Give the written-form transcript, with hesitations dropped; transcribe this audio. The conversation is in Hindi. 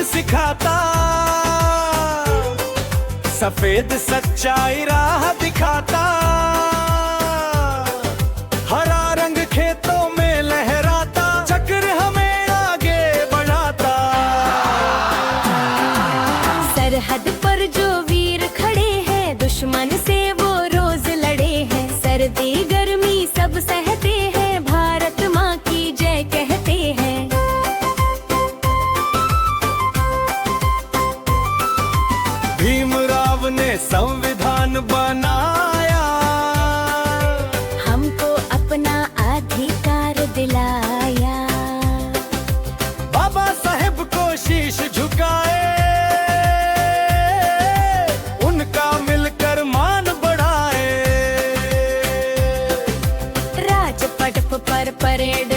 सिखाता, सफेद सच्चाई राह दिखाता। हरा रंग खेतों में लहराता, चक्र हमें आगे बढ़ाता। सरहद पर जो वीर खड़े हैं, दुश्मन से वो रोज लड़े हैं। सर्दी गर्मी सब सहते हैं, भारत माँ की जय कहते हैं। भीमराव ने संविधान बनाया, हमको अपना अधिकार दिलाया। बाबा साहेब को शीश झुकाए, उनका मिलकर मान बढ़ाए। राजपथ पर परेड